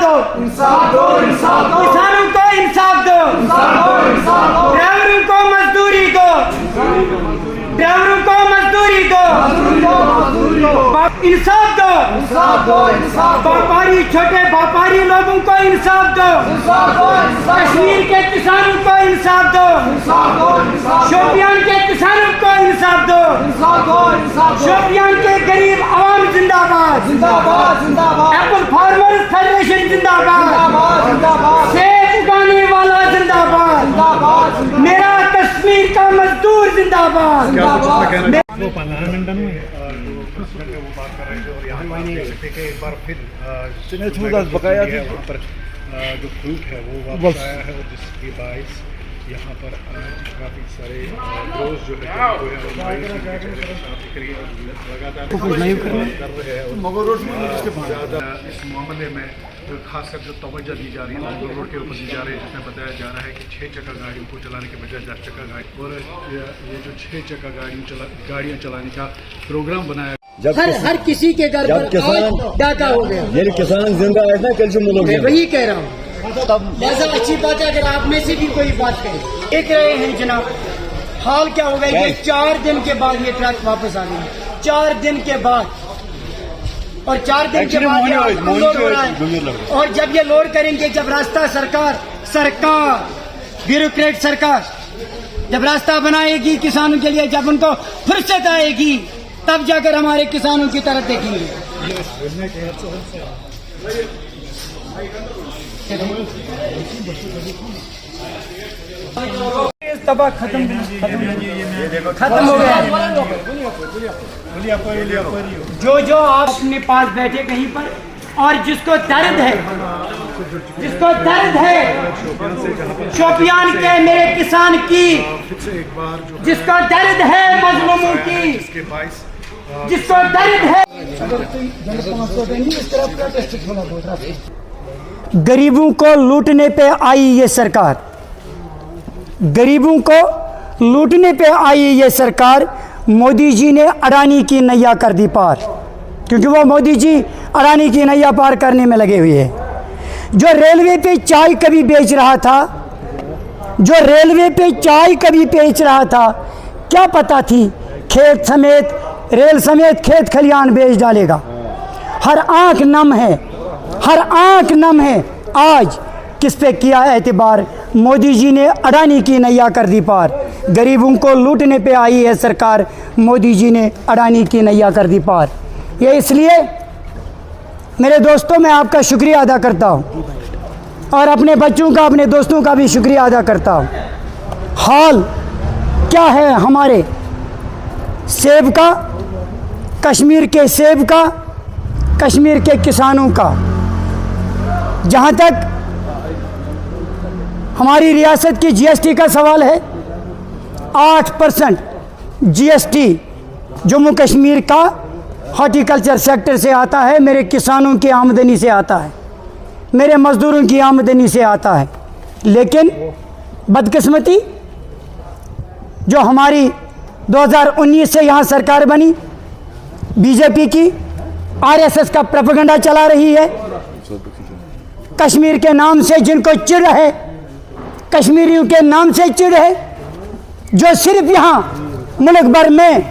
दो, किसानों को इंसाफ दो, ड्राइवरों को मजदूरी दो, ड्राइवरों को मजदूरी दो, इंसाफ दो, व्यापारी छोटे व्यापारी लोगों को इंसाफ दो, कश्मीर के किसानों को इंसाफ दो, शोपियान के किसानों को इंसाफ दो, शोपियान के गरीब आवाम जिंदाबाद, एप्पल फार्मर्स फेडरेशन जिंदाबाद, सेब उगाने वाला जिंदाबाद, मेरा कश्मीर का मजदूर जिंदाबाद। वो पार्लियामेंट में प्रेसिडेंट वो बात कर रहे थे और यहाँ पर देख सकते कि एक बार फिर बकाया पर जो फ्रूट है वो वापस आया है और जिसके बाइस यहाँ पर काफ़ी सारे रोज जो है वो लगातार कर रहे हैं ज़्यादा इस मामले में खासकर जो तवज्जो दी जा रही है मंगल रोड के ऊपर दी जा रही है, जिसमें बताया जा रहा है कि 6 चक्का गाड़ियों को चलाने के बजाय 10 चक्का गाड़ी और ये जो 6 चक्का गाड़ियाँ चलाने का प्रोग्राम बनाया हर किसी के घर पर आज डाका हो गया। ये किसान जिंदा है ना, कल मैं वही कह रहा हूँ। जैसा अच्छी बात है अगर आप में से भी कोई बात करे। एक रहे हैं जनाब, हाल क्या हो गया? ये 4 दिन के बाद ये ट्रक वापस आ गई, 4 दिन के बाद, और 4 दिन के बाद अनलोड हो रहा है। और जब ये लोड करेंगे, जब रास्ता सरकार ब्यूरोक्रेट सरकार जब रास्ता बनाएगी किसानों के लिए, जब उनको फुर्सत आएगी, तब जाकर हमारे किसानों की तरफ देखेंगे। तबाह खत्म हो गया। जो आप अपने पास बैठे कहीं पर, और जिसको दर्द है शोपियान के मेरे किसान की, जिसको दर्द है मजलूमों की, जिसको दर्द है, गरीबों को लूटने पे आई ये सरकार, गरीबों को लूटने पे आई ये सरकार। मोदी जी ने अडानी की नैया कर दी पार, क्योंकि वो मोदी जी अडानी की नैया पार करने में लगे हुए हैं। जो रेलवे पे चाय कभी बेच रहा था, जो रेलवे पे चाय कभी बेच रहा था, क्या पता थी खेत समेत, रेल समेत खेत खलियान बेच डालेगा। हर आंख नम है, हर आंख नम है। आज किस पे किया एतबार? मोदी जी ने अडानी की नैया कर दी पार। गरीबों को लूटने पे आई है सरकार, मोदी जी ने अडानी की नैया कर दी पार। ये इसलिए मेरे दोस्तों मैं आपका शुक्रिया अदा करता हूँ, और अपने बच्चों का, अपने दोस्तों का भी शुक्रिया अदा करता हूँ। हाल क्या है हमारे सेब का, कश्मीर के सेब का, कश्मीर के किसानों का। जहाँ तक हमारी रियासत की जीएसटी का सवाल है, 8% जीएसटी जम्मू कश्मीर का हॉर्टिकल्चर सेक्टर से आता है, मेरे किसानों की आमदनी से आता है, मेरे मज़दूरों की आमदनी से आता है। लेकिन बदकिस्मती जो हमारी 2019 से यहाँ सरकार बनी, बीजेपी की आरएसएस का प्रोपेगेंडा चला रही है। कश्मीर के नाम से जिनको चिढ़ है, कश्मीरियों के नाम से चिढ़ है, जो सिर्फ यहाँ मुल्क भर में,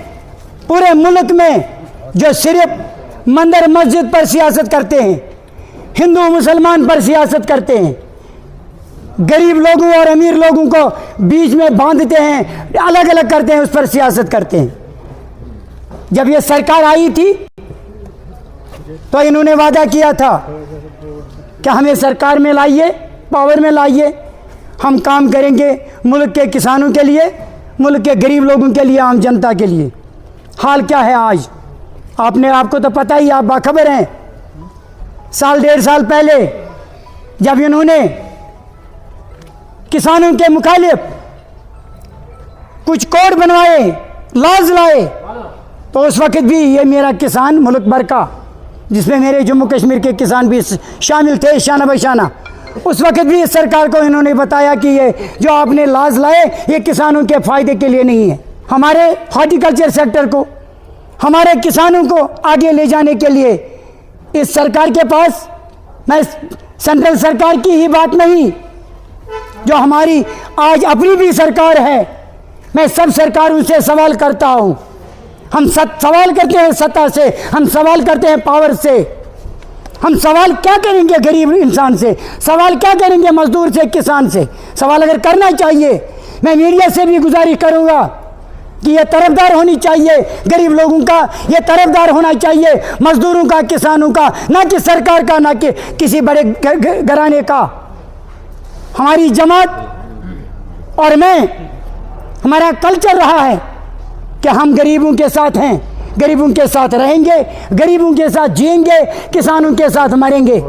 पूरे मुल्क में जो सिर्फ मंदिर मस्जिद पर सियासत करते हैं, हिंदू मुसलमान पर सियासत करते हैं, गरीब लोगों और अमीर लोगों को बीच में बांधते हैं, अलग अलग करते हैं, उस पर सियासत करते हैं। जब ये सरकार आई थी तो इन्होंने वादा किया था कि हमें सरकार में लाइए, पावर में लाइए, हम काम करेंगे मुल्क के किसानों के लिए, मुल्क के गरीब लोगों के लिए, आम जनता के लिए। हाल क्या है आज? आपको तो पता ही, आप बाखबर हैं। साल 1.5 साल पहले जब इन्होंने किसानों के मुखालिफ कुछ कोड बनवाए, लॉज लाए, तो उस वक्त भी ये मेरा किसान मुल्क भर का, जिसमें मेरे जम्मू कश्मीर के किसान भी शामिल थे, शाना बशाना, उस वक्त भी इस सरकार को इन्होंने बताया कि ये जो आपने लॉज लाए ये किसानों के फ़ायदे के लिए नहीं है। हमारे हॉर्टिकल्चर सेक्टर को, हमारे किसानों को आगे ले जाने के लिए इस सरकार के पास मैं सेंट्रल सरकार की ही बात नहीं, जो हमारी आज अपनी भी सरकार है, मैं सब सरकारों से सवाल करता हूं। हम सवाल करते हैं सत्ता से, हम सवाल करते हैं पावर से। हम सवाल क्या करेंगे गरीब इंसान से, सवाल क्या करेंगे मजदूर से, किसान से? सवाल अगर करना चाहिए, मैं मीडिया से भी गुजारिश करूंगा कि ये तरफदार होनी चाहिए गरीब लोगों का, ये तरफदार होना चाहिए मजदूरों का, किसानों का, ना कि सरकार का, ना कि किसी बड़े घराने का। हमारी जमात और मैं, हमारा कल्चर रहा है कि हम गरीबों के साथ हैं, गरीबों के साथ रहेंगे, गरीबों के साथ जिएंगे, किसानों के साथ मरेंगे।